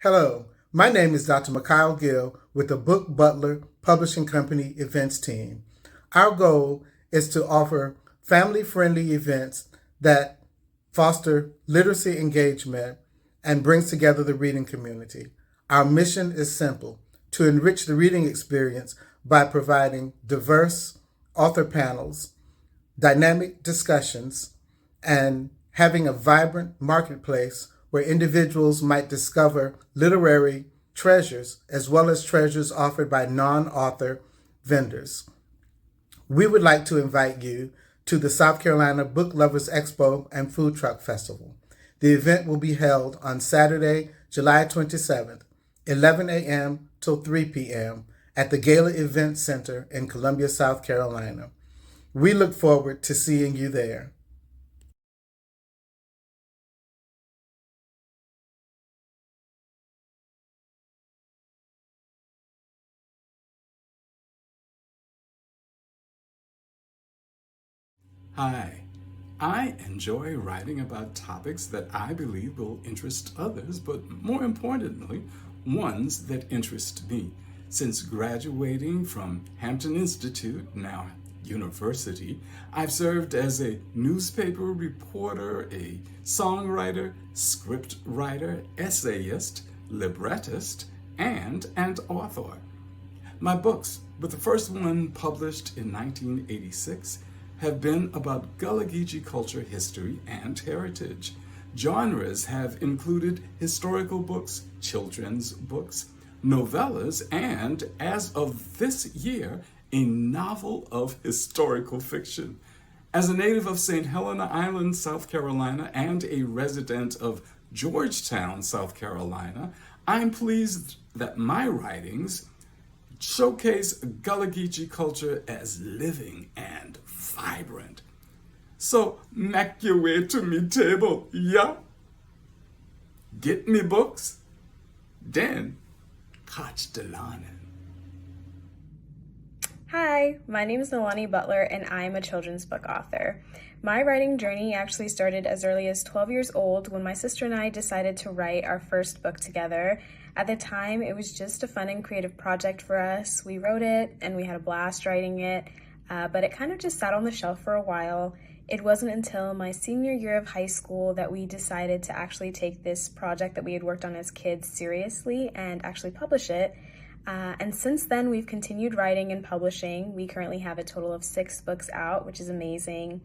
Hello, my name is Dr. Mikhail Gill with the Book Butler Publishing Company events team. Our goal is to offer family-friendly events that foster literacy engagement and brings together the reading community. Our mission is simple: to enrich the reading experience by providing diverse author panels, dynamic discussions, and having a vibrant marketplace where individuals might discover literary treasures as well as treasures offered by non-author vendors. We would like to invite you to the South Carolina Book Lovers Expo and Food Truck Festival. The event will be held on Saturday, July 27th, 11 a.m. till 3 p.m. at the Gala Event Center in Columbia, South Carolina. We look forward to seeing you there. Hi, I enjoy writing about topics that I believe will interest others, but more importantly, ones that interest me. Since graduating from Hampton Institute, now University, I've served as a newspaper reporter, a songwriter, script writer, essayist, librettist, and an author. My books, with the first one published in 1986, have been about Gullah Geechee culture, history, and heritage. Genres have included historical books, children's books, novellas, and, as of this year, a novel of historical fiction. As a native of St. Helena Island, South Carolina, and a resident of Georgetown, South Carolina, I'm pleased that my writings showcase Gullah Geechee culture as living and vibrant. So make your way to me table, yeah? Get me books, then catch the lining. Hi, my name is Nalani Butler and I'm a children's book author. My writing journey actually started as early as 12 years old when my sister and I decided to write our first book together. At the time, it was just a fun and creative project for us. We wrote it and we had a blast writing it, but it kind of just sat on the shelf for a while. It wasn't until my senior year of high school that we decided to actually take this project that we had worked on as kids seriously and actually publish it. And since then, we've continued writing and publishing. We currently have a total of 6 books out, which is amazing.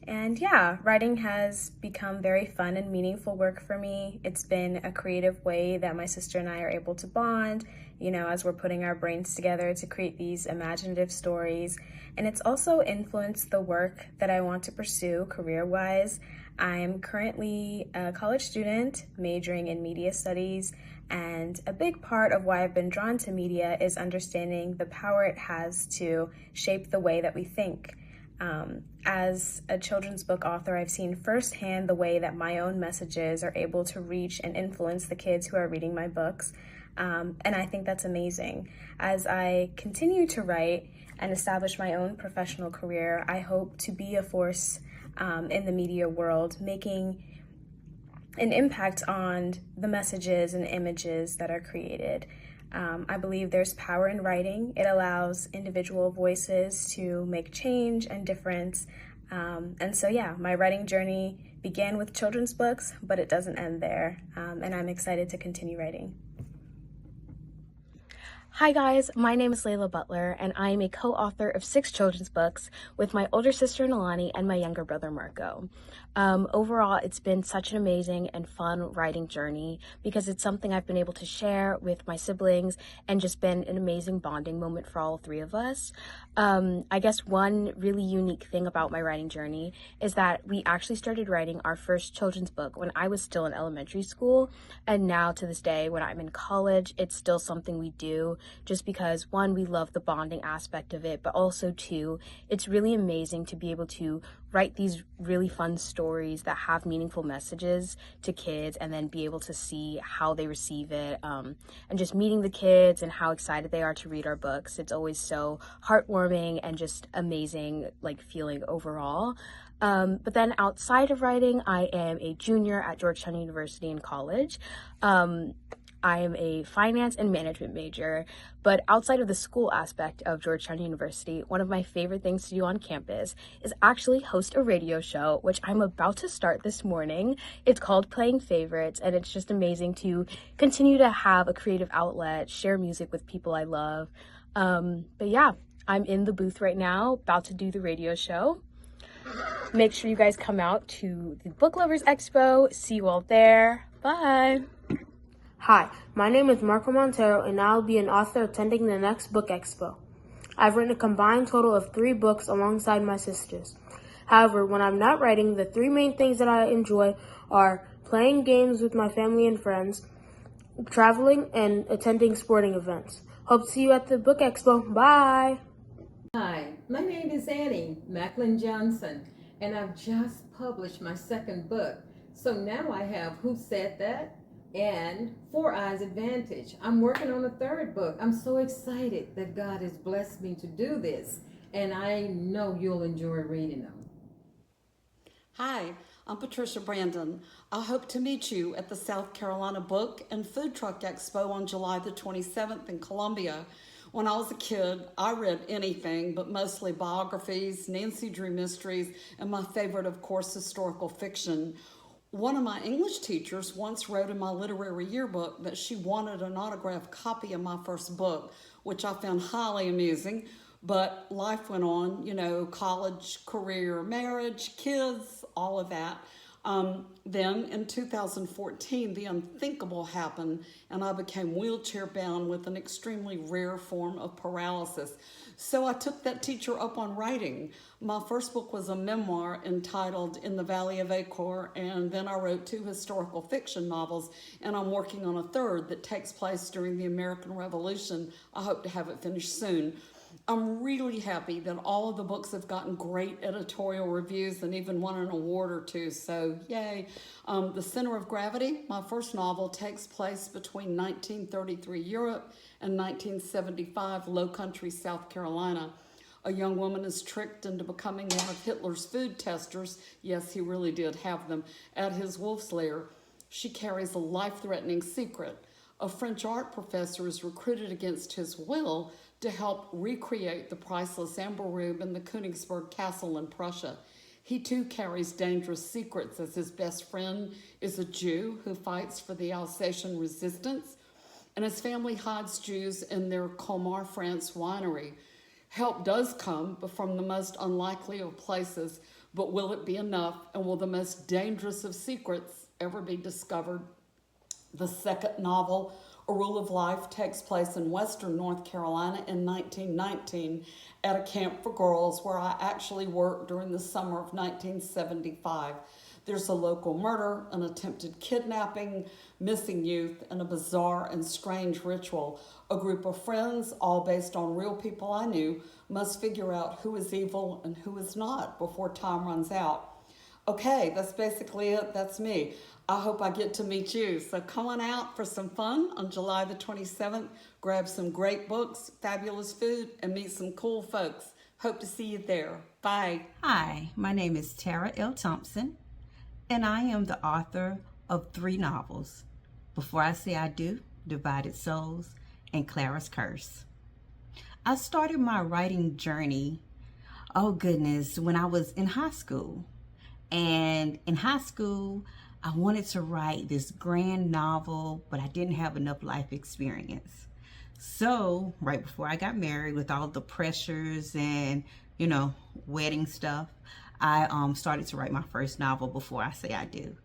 And yeah, writing has become very fun and meaningful work for me. It's been a creative way that my sister and I are able to bond, as we're putting our brains together to create these imaginative stories. And it's also influenced the work that I want to pursue career-wise. I'm currently a college student majoring in media studies, and a big part of why I've been drawn to media is understanding the power it has to shape the way that we think. As a children's book author, I've seen firsthand the way that my own messages are able to reach and influence the kids who are reading my books. And I think that's amazing. As I continue to write and establish my own professional career, I hope to be a force in the media world, making an impact on the messages and images that are created. I believe there's power in writing. It allows individual voices to make change and difference. And so yeah, my writing journey began with children's books, but it doesn't end there. And I'm excited to continue writing. Hi guys, my name is Leila Butler and I am a co-author of 6 children's books with my older sister Nalani and my younger brother Marco. Overall, it's been such an amazing and fun writing journey because it's something I've been able to share with my siblings and just been an amazing bonding moment for all 3 of us. I guess one really unique thing about my writing journey is that we actually started writing our first children's book when I was still in elementary school, and now to this day when I'm in college, it's still something we do. Just because, 1, we love the bonding aspect of it, but also 2, it's really amazing to be able to write these really fun stories that have meaningful messages to kids and then be able to see how they receive it, and just meeting the kids and how excited they are to read our books. It's always so heartwarming and just amazing feeling overall. But then outside of writing, I am a junior at Georgetown University in college. I am a finance and management major, but outside of the school aspect of Georgetown University, one of my favorite things to do on campus is actually host a radio show, which I'm about to start this morning. It's called Playing Favorites, and it's just amazing to continue to have a creative outlet, share music with people I love. But yeah, I'm in the booth right now, about to do the radio show. Make sure you guys come out to the Book Lovers Expo. See you all there. Bye. Hi, my name is Marco Montero, and I'll be an author attending the next Book Expo. I've written a combined total of 3 books alongside my sisters. However, when I'm not writing, the 3 main things that I enjoy are playing games with my family and friends, traveling, and attending sporting events. Hope to see you at the Book Expo. Bye! Hi, my name is Annie Maclin-Johnson, and I've just published my 2nd book. So now I have Who Said That? And 4 Eyes Advantage. I'm working on a 3rd book. I'm so excited that God has blessed me to do this, and I know you'll enjoy reading them. Hi, I'm Patricia Brandon. I hope to meet you at the South Carolina Book and Food Truck Expo on July the 27th in Columbia. When I was a kid, I read anything, but mostly biographies, Nancy Drew mysteries, and my favorite, of course, historical fiction. One of my English teachers once wrote in my literary yearbook that she wanted an autographed copy of my first book, which I found highly amusing. But life went on, college, career, marriage, kids, all of that. Then in 2014, the unthinkable happened, and I became wheelchair bound with an extremely rare form of paralysis. So I took that teacher up on writing. My first book was a memoir entitled In the Valley of Acor, and then I wrote 2 historical fiction novels, and I'm working on a 3rd that takes place during the American Revolution. I hope to have it finished soon. I'm really happy that all of the books have gotten great editorial reviews and even won an award or 2, so yay. The Center of Gravity, my first novel, takes place between 1933 Europe and 1975 Low Country, South Carolina. A young woman is tricked into becoming one of Hitler's food testers, yes, he really did have them, at his wolf's lair. She carries a life-threatening secret. A French art professor is recruited against his will to help recreate the priceless amber rube in the Königsberg Castle in Prussia. He too carries dangerous secrets, as his best friend is a Jew who fights for the Alsatian resistance, and his family hides Jews in their Colmar, France winery. Help does come, but from the most unlikely of places, but will it be enough, and will the most dangerous of secrets ever be discovered? The 2nd novel, A Rule of Life, takes place in Western North Carolina in 1919 at a camp for girls where I actually worked during the summer of 1975. There's a local murder, an attempted kidnapping, missing youth, and a bizarre and strange ritual. A group of friends, all based on real people I knew, must figure out who is evil and who is not before time runs out. Okay, that's basically it. That's me. I hope I get to meet you. So come on out for some fun on July the 27th. Grab some great books, fabulous food, and meet some cool folks. Hope to see you there. Bye. Hi, my name is Tara L. Thompson, and I am the author of 3 novels, Before I Say I Do, Divided Souls, and Clara's Curse. I started my writing journey, when I was in high school. And in high school, I wanted to write this grand novel, but I didn't have enough life experience. So right before I got married, with all the pressures and, wedding stuff, I started to write my first novel, Before I Say I Do.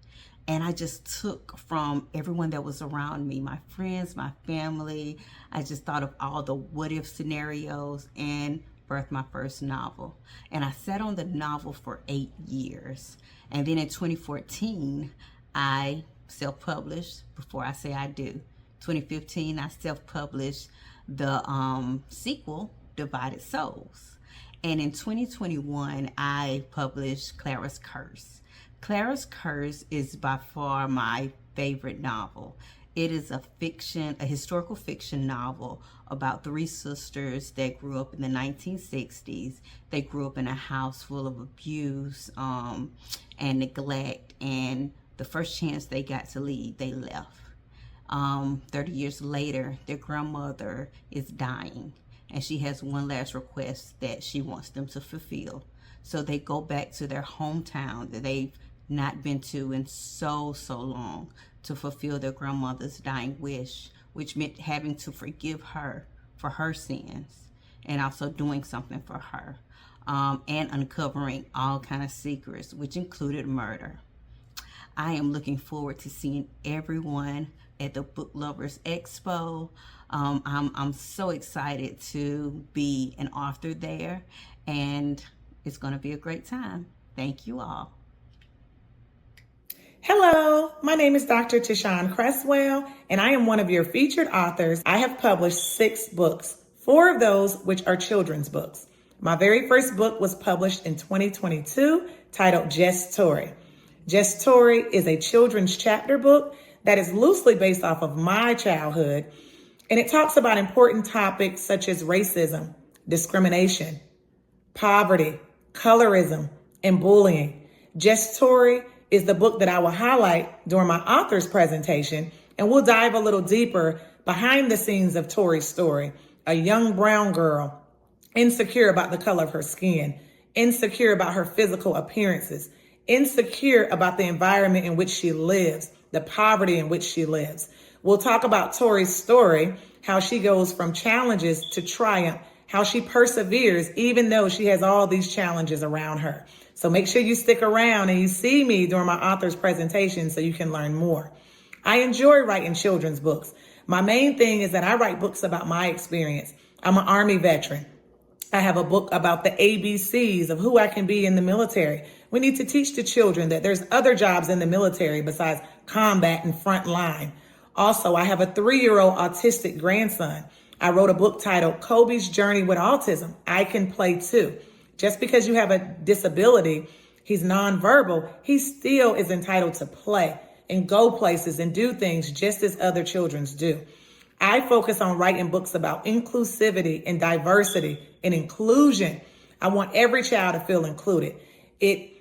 And I just took from everyone that was around me, my friends, my family. I just thought of all the what if scenarios and birthed my first novel. And I sat on the novel for 8 years. And then in 2014, I self-published Before I Say I Do. 2015, I self-published the sequel, Divided Souls. And in 2021, I published Clara's Curse. Clara's Curse is by far my favorite novel. It is a historical fiction novel about 3 sisters that grew up in the 1960s. They grew up in a house full of abuse and neglect, and the first chance they got to leave, they left. 30 years later, their grandmother is dying, and she has one last request that she wants them to fulfill. So they go back to their hometown that they've not been to in so long to fulfill their grandmother's dying wish, which meant having to forgive her for her sins and also doing something for her, and uncovering all kind of secrets, which included murder. I am looking forward to seeing everyone at the Book Lovers Expo. I'm so excited to be an author there, and it's going to be a great time. Thank you all. Hello, my name is Dr. Tishon Creswell, and I am one of your featured authors. I have published 6 books, 4 of those which are children's books. My very first book was published in 2022, titled Just Tori. Just Tori is a children's chapter book that is loosely based off of my childhood, and it talks about important topics such as racism, discrimination, poverty, colorism, and bullying. Just Tori is the book that I will highlight during my author's presentation, and we'll dive a little deeper behind the scenes of Tori's story, a young brown girl, insecure about the color of her skin, insecure about her physical appearances, insecure about the environment in which she lives, the poverty in which she lives. We'll talk about Tori's story, how she goes from challenges to triumph, how she perseveres even though she has all these challenges around her. So make sure you stick around and you see me during my author's presentation so you can learn more. I enjoy writing children's books. My main thing is that I write books about my experience. I'm an Army veteran. I have a book about the ABCs of who I can be in the military. We need to teach the children that there's other jobs in the military besides combat and front line. Also, I have a 3-year-old autistic grandson. I wrote a book titled Kobe's Journey with Autism. I Can Play Too. Just because you have a disability, he's nonverbal, he still is entitled to play and go places and do things just as other children do. I focus on writing books about inclusivity and diversity and inclusion. I want every child to feel included. It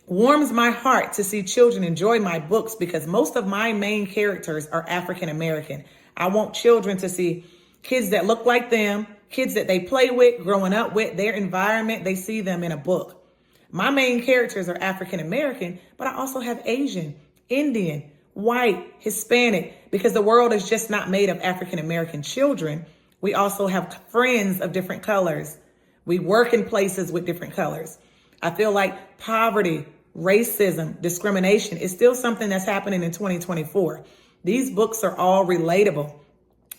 warms my heart to see children enjoy my books because most of my main characters are African American. I want children to see kids that look like them, kids that they play with, growing up with, their environment, they see them in a book. My main characters are African American, but I also have Asian, Indian, white, Hispanic, because the world is just not made of African American children. We also have friends of different colors. We work in places with different colors. I feel like poverty, racism, discrimination is still something that's happening in 2024. These books are all relatable.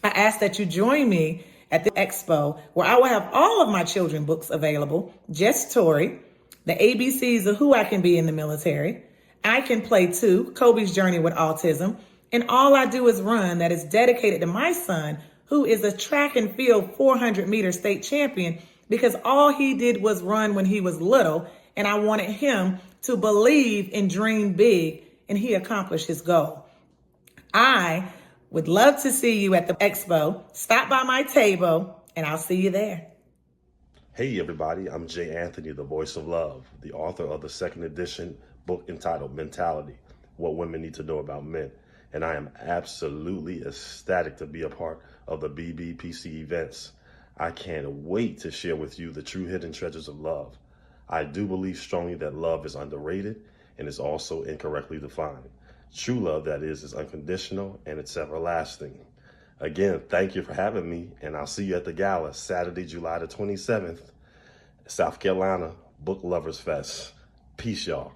I ask that you join me at the Expo, where I will have all of my children's books available. Just Tori, the ABCs of who I can be in the military, I Can Play Too, Kobe's Journey with Autism, and All I Do Is Run, that is dedicated to my son, who is a track and field 400-meter state champion, because all he did was run when he was little, and I wanted him to believe and dream big, and he accomplished his goal. I would love to see you at the Expo. Stop by my table, and I'll see you there. Hey everybody, I'm Jay Anthony, the voice of love, the author of the 2nd edition book entitled Mentality, What Women Need to Know About Men. And I am absolutely ecstatic to be a part of the BBPC events. I can't wait to share with you the true hidden treasures of love. I do believe strongly that love is underrated and is also incorrectly defined. True love, that is unconditional and it's everlasting. Again, thank you for having me, and I'll see you at the gala Saturday, July the 27th, South Carolina Book Lovers Fest. Peace, y'all.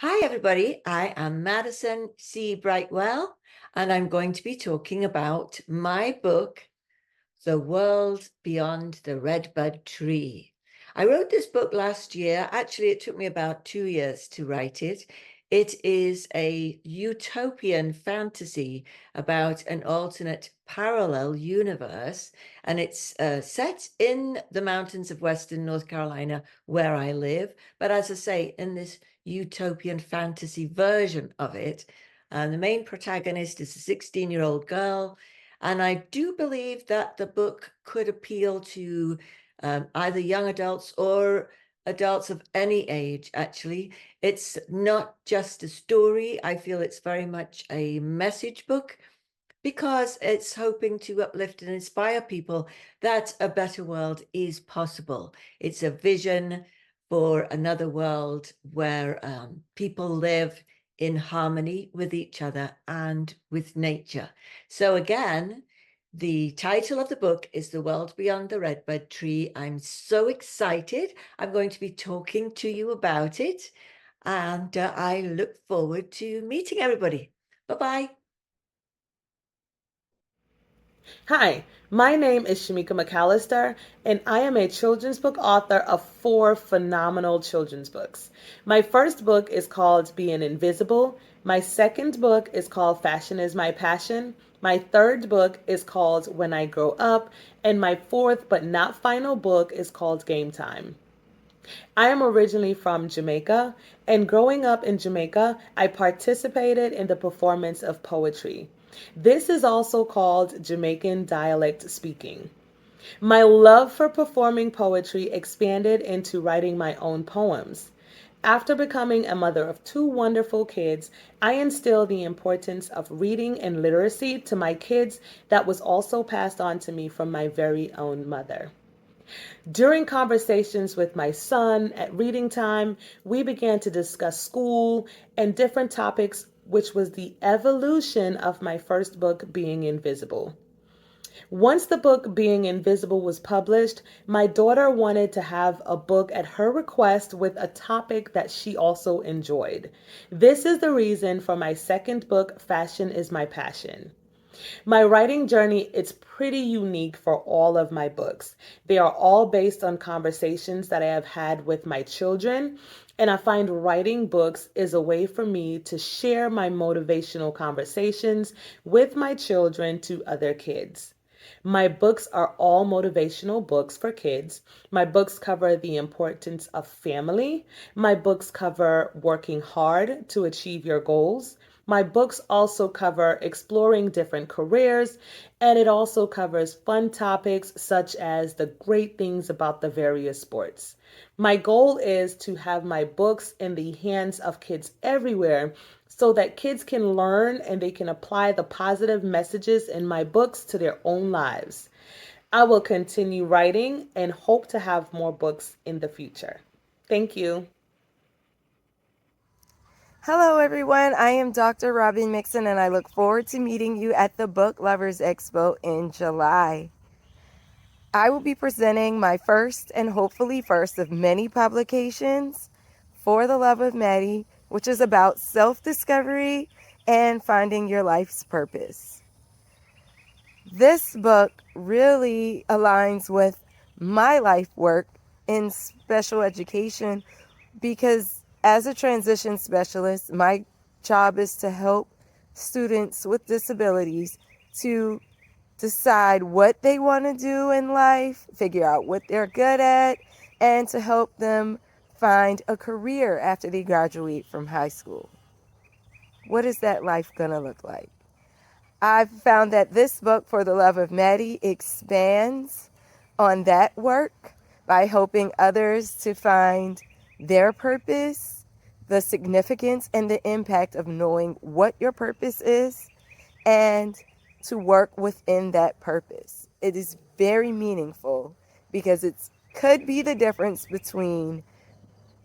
Hi, everybody. I am Madison C. Brightwell, and I'm going to be talking about my book, The World Beyond the Redbud Tree. I wrote this book last year. Actually, it took me about 2 years to write it. It is a utopian fantasy about an alternate parallel universe, and it's set in the mountains of Western North Carolina, where I live. But as I say, in this utopian fantasy version of it, the main protagonist is a 16-year-old girl, and I do believe that the book could appeal to either young adults or adults of any age, actually. It's not just a story. I feel it's very much a message book because it's hoping to uplift and inspire people that a better world is possible. It's a vision for another world where people live in harmony with each other and with nature. So again, the title of the book is The World Beyond the Redbud Tree. I'm so excited. I'm going to be talking to you about it, and I look forward to meeting everybody. Bye-bye. Hi, my name is Shameeka McAllister, and I am a children's book author of 4 phenomenal children's books. My first book is called Being Invisible. My second book is called Fashion is My Passion. My third book is called When I Grow Up, and my fourth but not final book is called Game Time. I am originally from Jamaica, and growing up in Jamaica, I participated in the performance of poetry. This is also called Jamaican dialect speaking. My love for performing poetry expanded into writing my own poems. After becoming a mother of 2 wonderful kids, I instilled the importance of reading and literacy to my kids that was also passed on to me from my very own mother. During conversations with my son at reading time, we began to discuss school and different topics, which was the evolution of my first book, Being Invisible. Once the book Being Invisible was published, my daughter wanted to have a book at her request with a topic that she also enjoyed. This is the reason for my second book, Fashion is My Passion. My writing journey is pretty unique for all of my books. They are all based on conversations that I have had with my children, and I find writing books is a way for me to share my motivational conversations with my children to other kids. My books are all motivational books for kids. My books cover the importance of family. My books cover working hard to achieve your goals. My books also cover exploring different careers, and it also covers fun topics such as the great things about the various sports. My goal is to have my books in the hands of kids everywhere so that kids can learn and they can apply the positive messages in my books to their own lives. I will continue writing and hope to have more books in the future. Thank you. Hello everyone, I am Dr. Robyn Mixon and I look forward to meeting you at the Book Lovers Expo in July. I will be presenting my first and hopefully first of many publications, For the Love of Maddie, which is about self-discovery and finding your life's purpose. This book really aligns with my life work in special education because as a transition specialist, my job is to help students with disabilities to decide what they want to do in life, figure out what they're good at, and to help them find a career after they graduate from high school. What is that life going to look like? I've found that this book, For the Love of Maddie, expands on that work by helping others to find their purpose, the significance and the impact of knowing what your purpose is, and to work within that purpose. It is very meaningful because it could be the difference between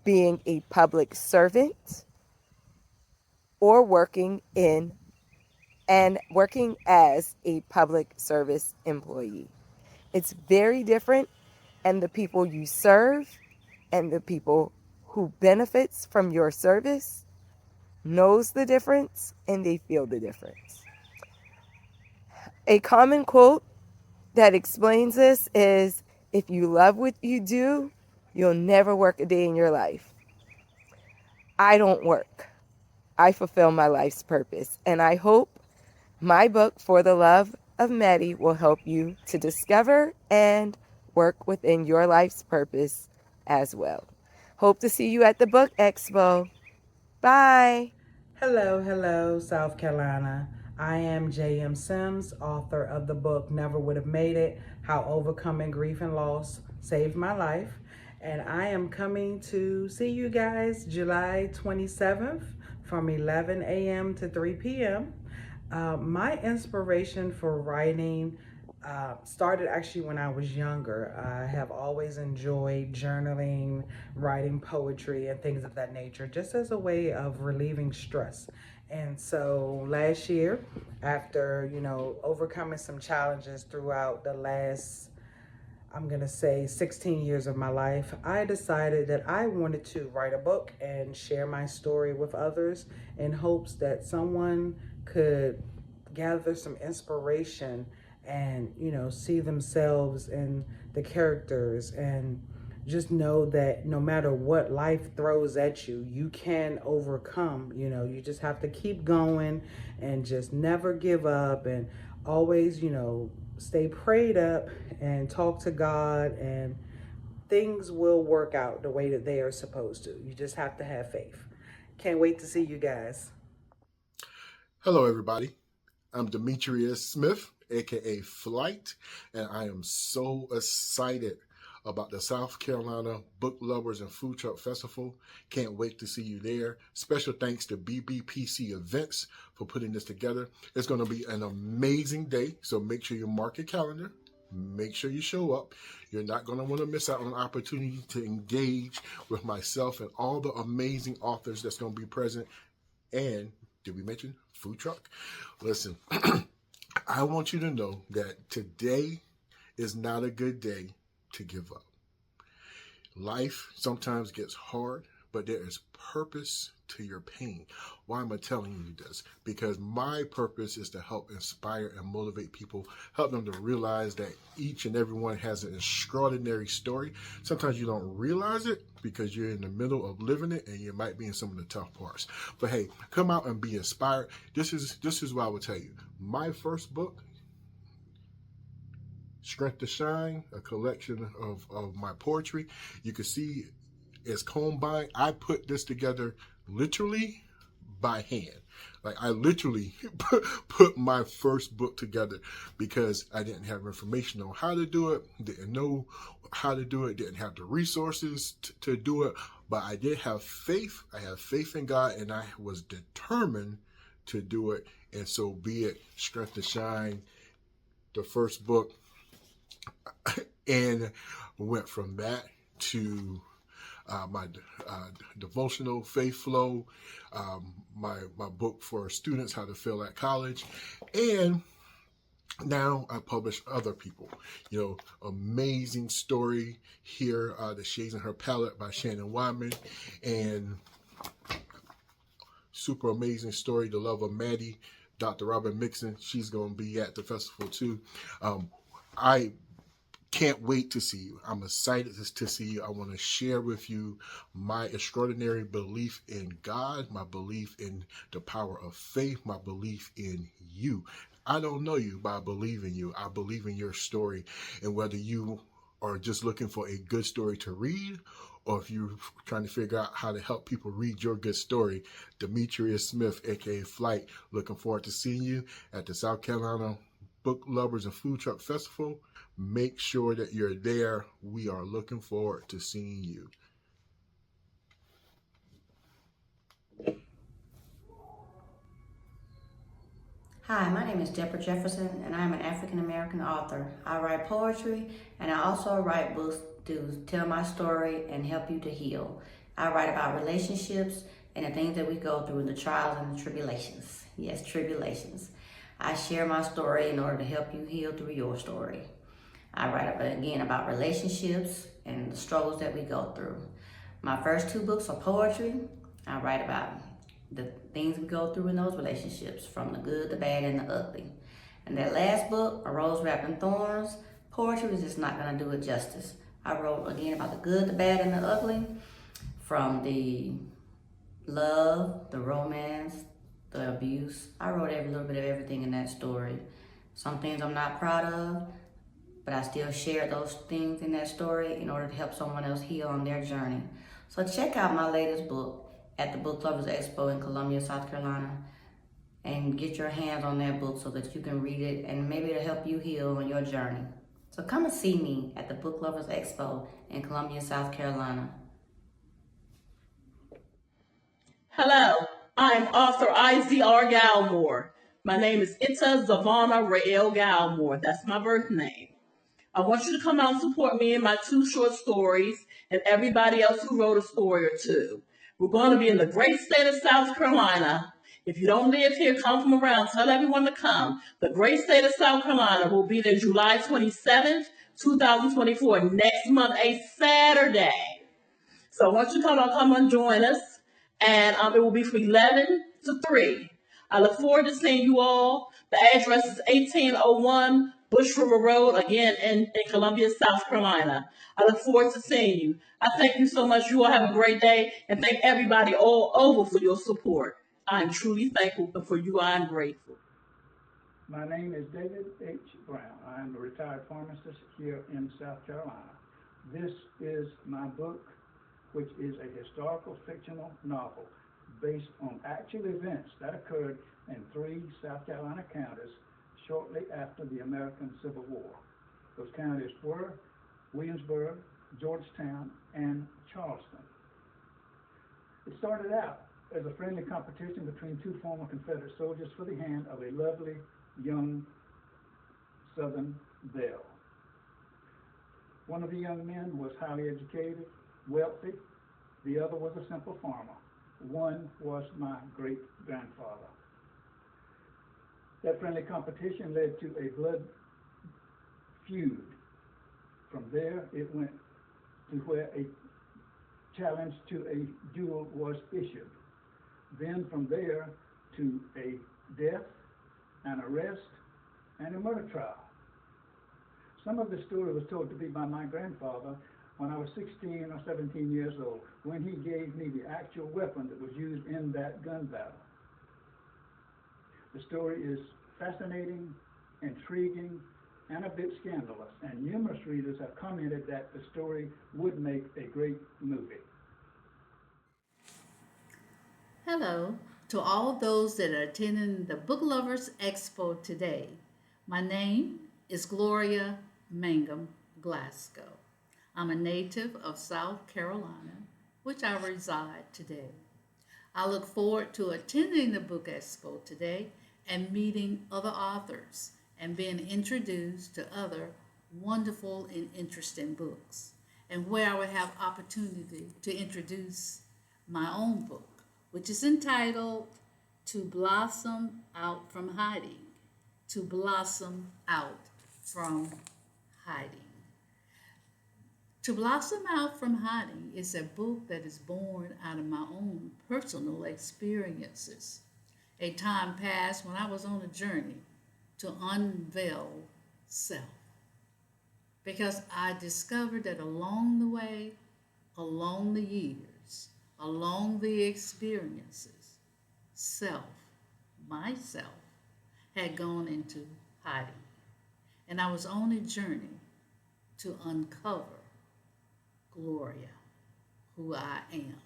being a public servant or working as a public service employee. It's very different, and the people you serve and the people who benefits from your service knows the difference and they feel the difference. A common quote that explains this is, if you love what you do, you'll never work a day in your life. I don't work. I fulfill my life's purpose, and I hope my book, For the Love of Maddie, will help you to discover and work within your life's purpose as well. Hope to see you at the Book Expo. Bye. Hello, South Carolina. I am J.M. Sims, author of the book Never Would Have Made It, How Overcoming Grief and Loss Saved My Life. and I am coming to see you guys July 27th from 11 a.m. to 3 p.m. My inspiration for writing started actually when I was younger. I have always enjoyed journaling, writing poetry, and things of that nature, just as a way of relieving stress. And so last year, after, overcoming some challenges throughout the last, I'm gonna say 16 years of my life, I decided that I wanted to write a book and share my story with others in hopes that someone could gather some inspiration and, see themselves in the characters, and just know that no matter what life throws at you, you can overcome. You just have to keep going and just never give up, and always, stay prayed up and talk to God, and things will work out the way that they are supposed to. You just have to have faith. Can't wait to see you guys. Hello, everybody. I'm Demeterius Smith, aka Flight, and I am so excited about the South Carolina Book Lovers and Food Truck Festival. Can't wait to see you there. Special thanks to BBPC Events for putting this together. It's going to be an amazing day, so make sure you mark your calendar. Make sure you show up. You're not going to want to miss out on an opportunity to engage with myself and all the amazing authors that's going to be present. And did we mention food truck? Listen, I want you to know that today is not a good day to give up. Life sometimes gets hard, but there is purpose to your pain. Why am I telling you this? Because my purpose is to help inspire and motivate people, help them to realize that each and every one has an extraordinary story. Sometimes you don't realize it because you're in the middle of living it, and you might be in some of the tough parts. But hey, come out and be inspired. This is what I would tell you. My first book, Strength to Shine, a collection of my poetry. You can see it's combined. I put this together literally by hand. Like, I literally put my first book together because I didn't have information on how to do it, didn't know how to do it, didn't have the resources to do it, but I did have faith. I have faith in God, and I was determined to do it. And so be it. Strength to Shine, the first book, and went from that to my devotional Faith Flow, my book for students, how to fail at college, and now I publish other people. Amazing story here, The Shades in Her Palette by Shannon Wyman, and super amazing story, The Love of Maddie, Dr. Robyn Mixon. She's going to be at the festival too. I can't wait to see you. I'm excited to see you. I want to share with you my extraordinary belief in God, my belief in the power of faith, my belief in you. I don't know you, but I believe in you. I believe in your story. And whether you are just looking for a good story to read, or if you're trying to figure out how to help people read your good story, Demeterius Smith, aka Flight, looking forward to seeing you at the South Carolina Book Lovers and Food Truck Festival. Make sure that you're there. We are looking forward to seeing you. Hi, my name is Deborah Jefferson, and I am an African-American author. I write poetry, and I also write books to tell my story and help you to heal. I write about relationships and the things that we go through, the trials and the tribulations. Yes, tribulations. I share my story in order to help you heal through your story. I write again about relationships and the struggles that we go through. My first two books are poetry. I write about the things we go through in those relationships, from the good, the bad, and the ugly. And that last book, A Rose Wrapped in Thorns, poetry is just not going to do it justice. I wrote again about the good, the bad, and the ugly, from the love, the romance, the abuse. I wrote every little bit of everything in that story. Some things I'm not proud of, but I still share those things in that story in order to help someone else heal on their journey. So check out my latest book at the Book Lovers Expo in Columbia, South Carolina, and get your hands on that book so that you can read it, and maybe it'll help you heal on your journey. So come and see me at the Book Lovers Expo in Columbia, South Carolina. Hello, I'm author IZR Galmore. My name is Ita Zavana Rael Galmore. That's my birth name. I want you to come out and support me in my 2 short stories and everybody else who wrote a story or 2. We're going to be in the great state of South Carolina. If you don't live here, come from around. Tell everyone to come. The great state of South Carolina will be there July 27th, 2024, next month, a Saturday. So once you come and join us. And it will be from 11 to 3. I look forward to seeing you all. The address is 1801 Bush River Road, again in Columbia, South Carolina. I look forward to seeing you. I thank you so much. You all have a great day, and thank everybody all over for your support. I'm truly thankful, and for you, I'm grateful. My name is David H. Brown. I am a retired pharmacist here in South Carolina. This is my book, which is a historical fictional novel based on actual events that occurred in 3 South Carolina counties shortly after the American Civil War. Those counties were Williamsburg, Georgetown, and Charleston. It started out as a friendly competition between 2 former Confederate soldiers for the hand of a lovely young Southern belle. One of the young men was highly educated, wealthy. The other was a simple farmer. One was my great-grandfather. That friendly competition led to a blood feud. From there, it went to where a challenge to a duel was issued. Then from there to a death, an arrest, and a murder trial. Some of the story was told to be by my grandfather when I was 16 or 17 years old, when he gave me the actual weapon that was used in that gun battle. The story is fascinating, intriguing, and a bit scandalous, and numerous readers have commented that the story would make a great movie. Hello to all those that are attending the Book Lovers Expo today. My name is Gloria, Mangum, Glasgow. I'm a native of South Carolina, which I reside today. I look forward to attending the Book Expo today and meeting other authors and being introduced to other wonderful and interesting books, and where I will have opportunity to introduce my own book, which is entitled To Blossom Out from Hiding. To Blossom Out from Hiding. To Blossom Out from Hiding is a book that is born out of my own personal experiences. A time past when I was on a journey to unveil self. Because I discovered that along the way, along the years, along the experiences, myself, had gone into hiding. And I was on a journey to uncover Gloria, who I am.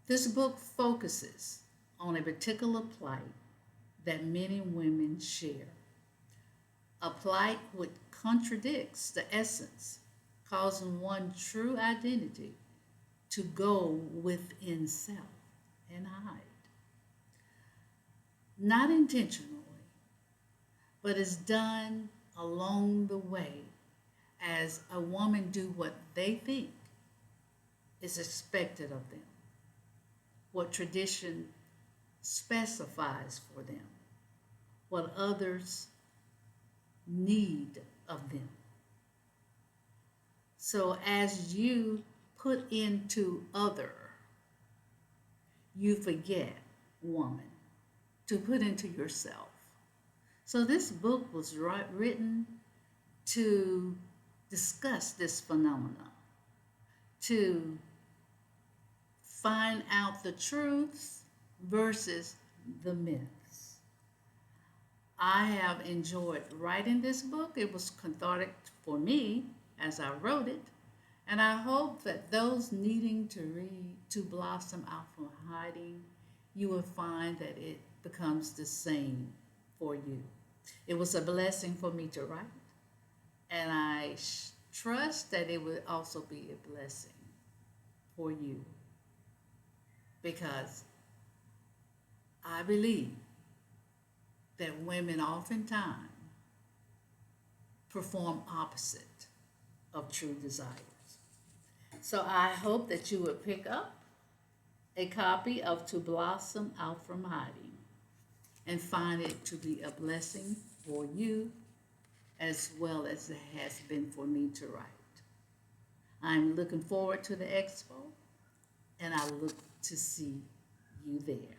This book focuses on a particular plight that many women share. A plight which contradicts the essence, causing one true identity to go within self and hide. Not intentionally, but is done along the way as a woman do what they think is expected of them, what tradition specifies for them, what others need of them. So as you put into other, you forget, woman, to put into yourself. So this book was written to discuss this phenomenon, to find out the truths versus the myths. I have enjoyed writing this book. It was cathartic for me as I wrote it, and I hope that those needing to read To Blossom Out from Hiding, you will find that it becomes the same for you. It was a blessing for me to write. And I trust that it will also be a blessing for you, because I believe that women oftentimes perform opposite of true desires. So I hope that you would pick up a copy of To Blossom Out from Hiding and find it to be a blessing for you as well as it has been for me to write. I'm looking forward to the expo, and I look to see you there.